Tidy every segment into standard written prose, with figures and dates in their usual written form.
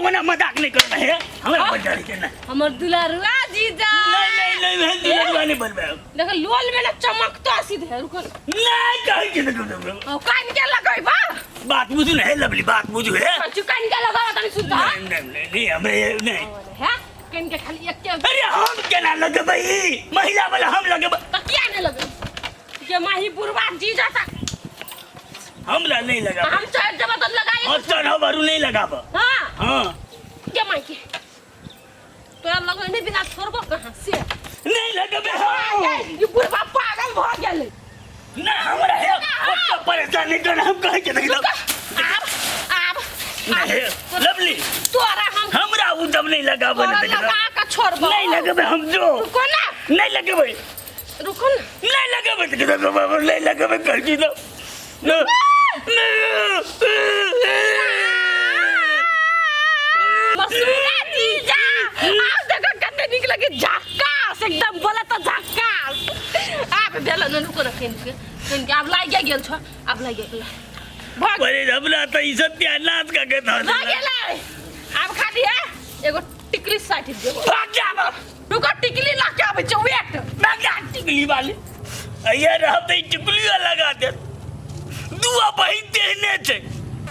मना मजाक नहीं करना है हमरा बजा के ना हमर दुलारुआ जीजा नहीं मैं दुलारुआ नहीं बोल रहा देखो लोल में ना चमक तो सीधे रुको नहीं कहीं के देखो ओ कान के लगाई बा बात बुझू है लवली बात बुझू है कान के लगा तनी सुनता नहीं हमें नहीं है कान के खाली एक के अरे हम क्या ना लगे भाई महिला वाला हम लगे तो क्या नहीं लगे ये माही बुरबा जीजा था हमरा नहीं लगा हम चार जब तो लगाए और चढ़ो बारू नहीं लगा हां हां ये माई के तोरा लगो नहीं बिना छोड़बो कहां से नहीं लगे बे ये बुरबा पागल भ गेले ना हमरा है उसको परेशान नहीं करना हम कहे के देख लो अब नहीं लवली तोरा हमरा उदम नहीं लगा बने देख लो लगा का छोड़बो नहीं लगे बे हम जो रुको ना नहीं लगे भाई रुको ना नहीं लगे बे देख लो बाबा नहीं लगे बे कर दी दो मसूरा जीजा आज देखो कितने निकल के झक्कास एकदम बोला तो झक्कास आप बेला न रुको रखें के अब लाग गेल छ अब लाग गेल भाग अरे हमरा त ई सब नाच का के था लाग गेल अब खाली है एगो टिकली साइड देबो भाग जा रुको टिकली ला के आबे छौ एक भाग जा टिकली वाली अయ్యా रहते टिकली लगा दे दुआ बहिन देने छे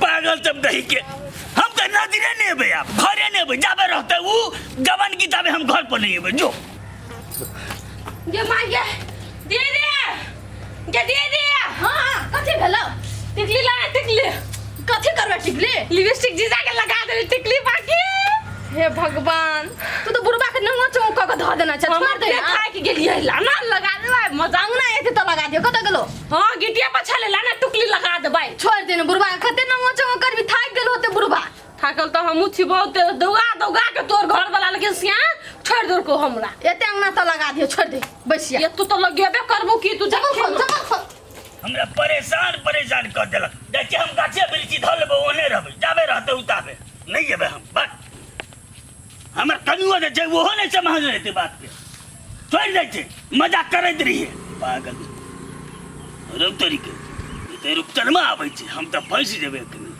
पागल सब कही के हम तो नजरे नहीं बे आप घरे नहीं बे जाबे रहते वो जवान की जाबे हम घर पर नहीं बे जो ये मांगे दे हां कथि भेलो टिकली ला टिकली कथि करबे टिकली लिपस्टिक जीजा के लगा दे टिकली बाकी हे भगवान तू तो बुरबा के नंगा चौका के ध देना छ छोड़ दे खाए के गेलिए लाना लगा दे मजाक ना एते तो लगा दियो कत गेलो हां गिटिया पछले लाना टुकली लगा दे भाई छोड़ दे बुरबा कते नंगा चौका करबी थाक गेल होते बुरबा थाकल तो हम छी बहुत दौगा के तोर घर वाला लगे सिया छोड़ दे को हमरा एते अंगना तो लगा दियो छोड़ दे बैसिया ये तू तो लगेबे करबो की तू जमा हमरा परेशान कर देलक देखिए हम गाछे बिरची धल लेबो ओने रहबे जाबे रहते उताबे नहीं जेबे हम बस हमर कनुआ जे छै ओहो नहीं समझ रहते बात के छोड़ दे छै मजाक करैत रहिए पागल रुक तरीके ते रुक चरमा आबै छै हम त फंस जेबे कनी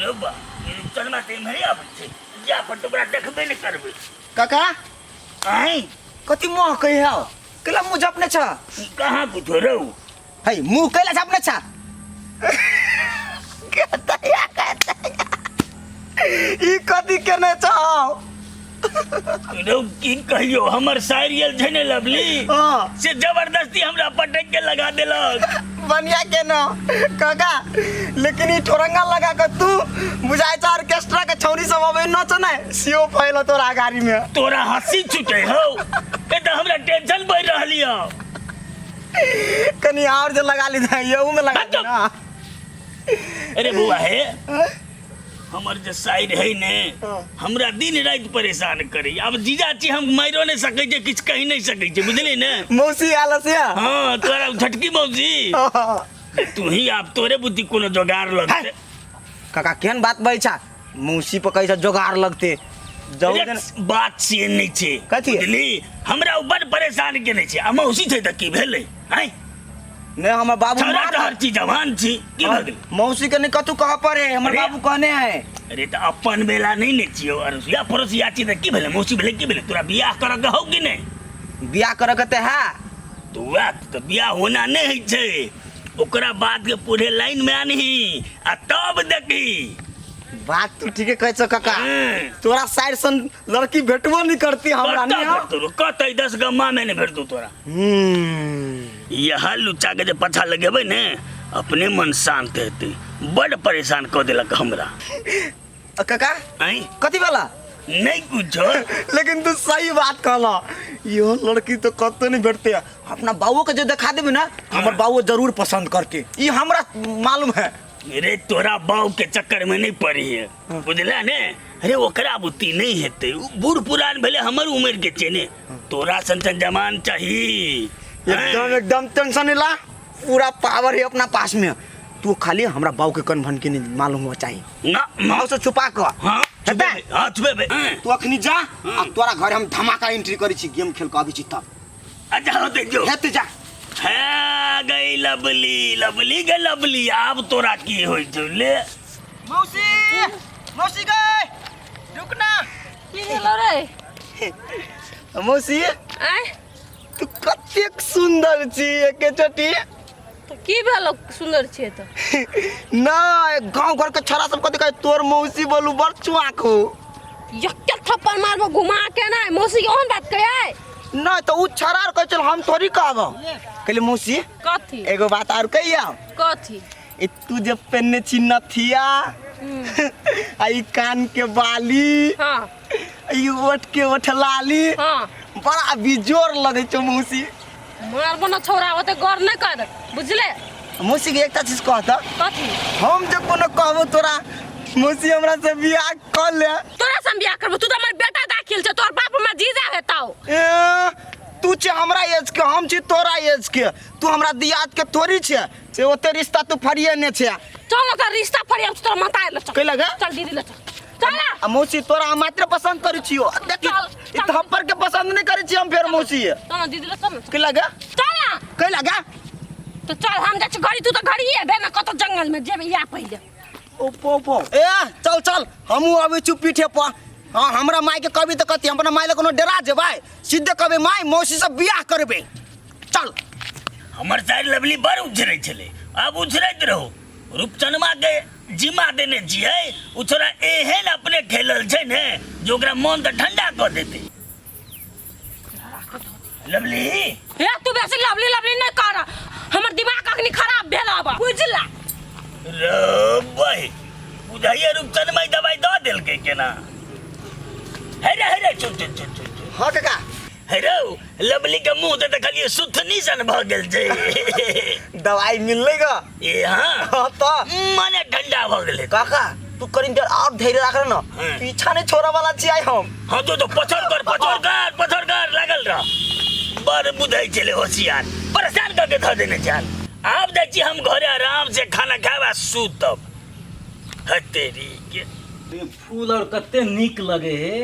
रे बा रुक चरमा ते नहीं आबै छै जा पर तोरा देखबे नहीं करबे काका आई कति मोह कहि हो कला मुझ अपने छ कहां कुछो रहू है मुंह कैला छ अपने छ ई कथि केने छ रो की कहियो हमर साइरियल छै ने लवली हां से जबरदस्ती हमरा पटक के लगा देलक बनिया केनो काका लेकिन ई ठोरंगा लगा के तू बुझाय छ ऑर्केस्ट्रा के छौरी सब अबे नच नै सियो फैलो तोरा गाड़ी में तोरा हंसी छूटे हो ए त हमरा टेंशन बढ़ रहली हो कनी और जो लगा ली था ये में लगा दे ना अरे बुआ है हमर जे साइड है ने हमरा दिन रात परेशान करे अब जीजा छी हम मारियो नहीं सकै छै किछ कहि नहीं सकै छै बुझली ने मौसी आलसिया हां तोरा झटकी मौसी तू ही आप तोरे बुद्धि कोनो जोगार लगते काका केहन बात बई छा मौसी पर कैसे जोगार लगते बात से नहीं छे कथि बुझली हमरा ऊपर परेशान के नहीं छे आ मौसी छै त की भेलै हैं ने हमर बाबू हर चीज जवान छी की भगल मौसी के नहीं कतु कह पड़े हमर बाबू कहने है अरे त अपन बेला नहीं ने छियो और या पड़ोसिया छी त की भेलै मौसी भेलै की भेलै तोरा बियाह करऽ के हौ कि नहीं बियाह करऽ के ते है तो बियाह होना नहीं है छे ओकरा बाद के पूरे लाइन में आनही आ तब देखी बात तू ठीक है कहै छ काका तोरा साइड सन लड़की भेटबो नहीं करती हमरा नहीं तो कतै 10 गम्मा में नहीं भेटतो तोरा यहाँ लुच्चा के जे पछा लगेबै ने अपने मन शांत हेतै बड़ परेशान क देलक हमरा काका आई कथि वाला नहीं कुछो लेकिन तू सही बात कहला यो लड़की तो कतो नहीं भेटते अपना बाबू के जो दिखा देबे ना हमर बाबू जरूर पसंद करते ई हमरा मालूम है अरे तोरा बाऊ के चक्कर में नहीं पड़ी है बुझला ने अरे ओकरा बुद्धि नहीं हेते बूढ़ पुरान भेले हमर उम्र के छे ने तोरा संसन जमान चाहिए एकदम टेंशन ला पूरा पावर है अपना पास में तू खाली हमरा बाऊ के कन्फर्म के नहीं मालूम होना चाहिए ना बाऊ से छुपा कर हां छुपे तू अखनी जा आ तोरा घर हम धमाका एंट्री करी छी गेम खेल के आबी छी तब अच्छा होते जो हेते जा है गई लवली लवली गे लवली अब तोरा की होई छ ले मौसी मौसी गए रुकना। की भेलो रे मौसी आय तू कतेक सुंदर छी एके चटी। तो की भेलो सुंदर छिए तो ना गांव घर के छोरा सब कते कहे तोर मौसी बोलू बड़ चुआक हो। यक्के थप्पड़ मारबो घुमा के ना मौसी के ओहन बात कहे ना तो उ छरार कह चल हम थोड़ी कहबो। कहले मौसी कथी एगो बात और कहिया। कथी ए तू जब पहनने छी नथिया आई कान के बाली हां आई ओठ के ओठलाली हां बड़ा बिजोर लगे छो मौसी। मारबो ना छोरा ओते गौर नहीं कर बुझले। मौसी के एकटा चीज कहता कथी हम जो कोनो कहबो तोरा मौसी हमरा से बियाह कर ले। तोरा से बियाह करबो तू तो हमर बेटा दाखिल छ तोर बाप में जीजा हेताओ। तू छे हमरा एज के हम छी तोरा एज के तू हमरा दियाद के थोड़ी छे से ओते रिश्ता तू फरिए ने छे। चल तो रिश्ता फरिया तोरा माता ले कई लगे चल दीदी ले चल आ मौसी तोरा हम मात्र पसंद करै छियो देख चल, ई थप्पड़ के पसंद नहीं करै छी हम फेर मौसी चल दीदी ले चल कई लगे चल कई लगे तो चल हम जा घड़ी तू तो घड़ी है बे ना कत जंगल में जेबे या पहिले ओ पो पो ए चल चल हमहू आबै छु पीठे पर। हां हमरा माई के कहबी त कथि हम अपना माई ले कोनो डरा जेबै सीधे कहबे माई मौसी से बियाह करबे चल। हमर साइड लवली बड़ उछरै छले अब उछरैत रहो रूपचनमा के जिम्मा देने छियै उ छोरा एहन अपने खेलल छै ने जे ओकरा मन त ठंडा क देते। लवली ए तू बेसी लवली लवली नहीं कर हमर दिमाग अखनी खराब भेला बा बुझला। रे भाई बुझाइए रूपचनमा दवाई द देलकै केना। हेरे चुप चुप चुप चुप हां काका हेरो लवली के मुंह त देखलिए सुथनी सन भ गेल छै। दवाई मिलले ग ए हां हां त मने ठंडा भ गेलै। काका तू करिन देर और धैर्य राख न हाँ। पीछा नहीं छोड़ा वाला छी आई हम। हाँ तो पछड़ कर लागल रह बड़ बुझाई चले होशियार परेशान करके धऽ देने चल। आब जाइ छी हम घरे आराम से खाना खावा सूतब। हतेरी के ये फूल और कते नीक लगे है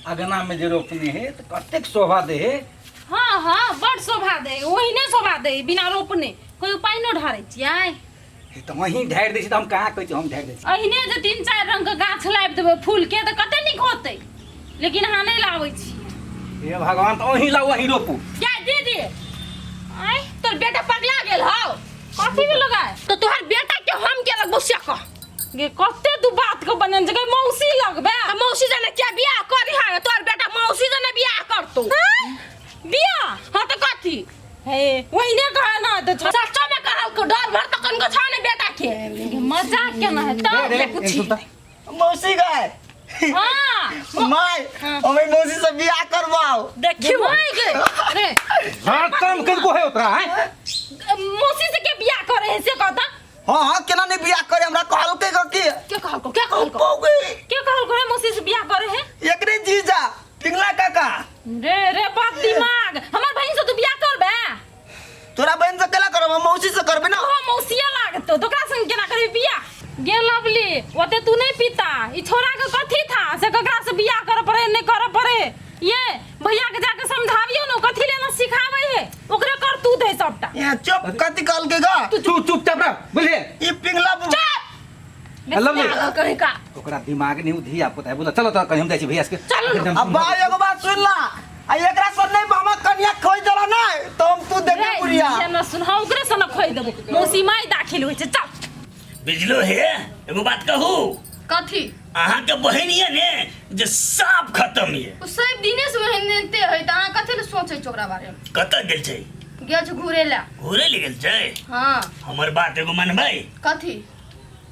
अगना में जे रोपने है तो कतेक शोभा दे है। हां हां बड़ शोभा दे ओहिने शोभा दे बिना रोपने कोई उपाय न ढारै छियै। ये तो वहीं ढार दे छी त हम कहाँ कहै छी हम ढार दे छी। अहिने जे 3-4 रंग के गाछ लाबि देबै फूल के त कते नीक होतै लेकिन अहाँ नहीं लाबै छी। हे भगवान तो वहीं लाओ वहीं रोपू। क्या दीदी आय तोर बेटा पगला गेल हौ कथी में लगाए तो तोहर बेटा के हम के लगबो से कह गे कते तू बात को बनन जगह मौसी लगबे मौसी जने क्या बियाह करी है तोर बेटा मौसी जने बियाह करतो बियाह हां तो कथी हे वही ने कहे ना तो सच्चा में कहल को डर भर तो कन को छाने बेटा के मजाक के ना है तब पूछी मौसी गए हां माई हमें मौसी से बियाह करवाओ। देखी वही गे अरे हां काम कर को है उतरा है मौसी से के बियाह करे है से कहता हां हां केना नहीं बियाह करे हमरा कहल के क्या कहल को पौगे क्या कहल को मौसी से बियाह करे है एकरे जीजा पिंगला काका रे बाप दिमाग हमर बहन से तू बियाह करबे तोरा बहन से केला करब हम मौसी से करबे ना। हां मौसिया लागतो तोकरा संग केना करबी बियाह गे लवली ओते तू नहीं पीता ई छोरा के कथी था से ककरा से बियाह करे पड़े नहीं करे पड़े ये भैया के जाके समझावियो न कथी लेना सिखावे है ओकरे कर तू दे सबटा ये चुप कथी कहल के गा तू चुपचाप रह बोलिए ई पिंगला लवली कहे का ओकरा दिमाग नहीं धिया पुता है बोला चलो तो कहीं हम जाई छी भैया के चलो अब बा एगो बात सुन ला आ एकरा से नहीं मामा कन्या खोई देला ना तो हम तू देखे बुढ़िया ये न सुन हां ओकरे से न खोई देबो मौसी माई दाखिल होई छै चल बिजलो हे एगो बात कहू कथी अहाँ के बहन ये ने जे साफ खत्म ये ओ सब दिने से हेनते है त अहाँ कथि ले सोचै छ ओकरा बारे में कतऽ गेल छै गेल छ घुरे ला घुरे ले गेल छै। हां हमर बात एगो मनबै कथि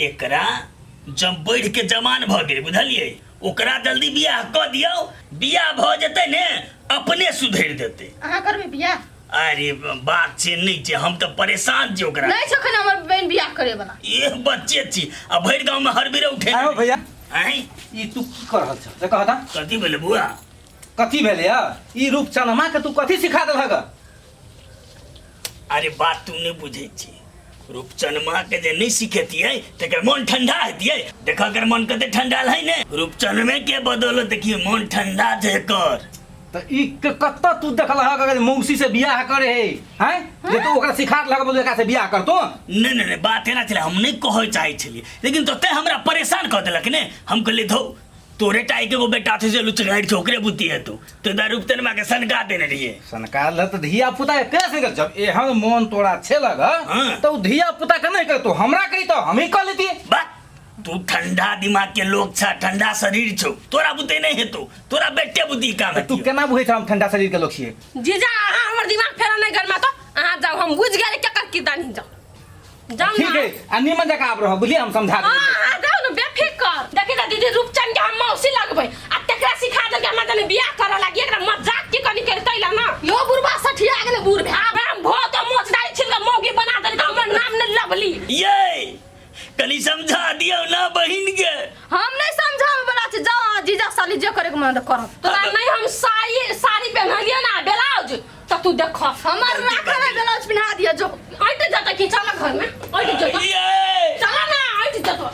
एकरा जब बढ़ के जमान भ गेल बुझलिए ओकरा जल्दी बियाह क दियौ बियाह भ जेतै ने अपने सुधरि देतै। अहाँ करबे बियाह अरे बात से नहीं छै हम तो परेशान छी ओकरा नहीं छखन हमर बहन बियाह करे बना ये बच्चे छी आ भरि गांव में हर बिरे उठे आओ भैया आई ई तू की कर रहल छ से कहता कथी भेलै बुआ कथी भेले या ई रूप चनमा के तू कथी सिखा देलहक। अरे बात तू नहीं बुझे छी रूपचनमा के जे नहीं सिखेतियै तकर मन ठंडा हेतियै देखा कर मन कते ठंडा है ने रूपचनमे के बदौलत देखिए मन ठंडा छै कर तो ई कत्ता तू देखल ह अगर मौसी से बियाह करे हैं जे तू ओकरा सिखा लगा बोल एकरा से बियाह कर तो नहीं बात एना चले हम नहीं कहे चाहे छलिए लेकिन तो ते हमरा परेशान कर देलक ने हम कहले धो तोरे टाई के वो बेटा थे जे लुचगाड़ छोकरे बुद्धि है तो दारू तन मा के सनका देने रहिए सनकाल तो धिया पुता कैसे कर जब एहन मन तोरा छे लग तो धिया पुता के नहीं कर तो हमरा कही तो हम ही कर लेती बात तू ठंडा दिमाग के लोग छा ठंडा शरीर छो तोरा बुद्धि नहीं है तोरा बेटे बुद्धि काम है तू केना बुझे हम ठंडा शरीर के लोग छिए जीजा अहाँ हमर दिमाग फेरा नहीं गरमा तो अहाँ जाओ हम बुझ गेल केकर की दानी जाओ ठीक है आ निमन जगह आप रहो बुझलिए हम समझा देंगे हां जाओ न बेफिकर देखि त दीदी रूपचंद के हम मौसी लगबै आ तकरा सिखा दे के हमरा तने बियाह करे लागी एकरा मजाक की कनी कर तैला ना यो बुढ़बा सठिया गेले बूढ़ भे हम भोत मोच दाई छिल के मौगी बना दे हमर नाम न लवली ये कनी समझा दियो ना बहिन के हम नहीं समझावे वाला छै जाओ जीजा साली जे करे के मन करब तोरा नहीं हम साड़ी पहनलिए ना ब्लाउज त तू देख हमर राखल ब्लाउज पहना दिया जो आइते जाता कि चल घर में आइते जाता ये चला ना आइते जाता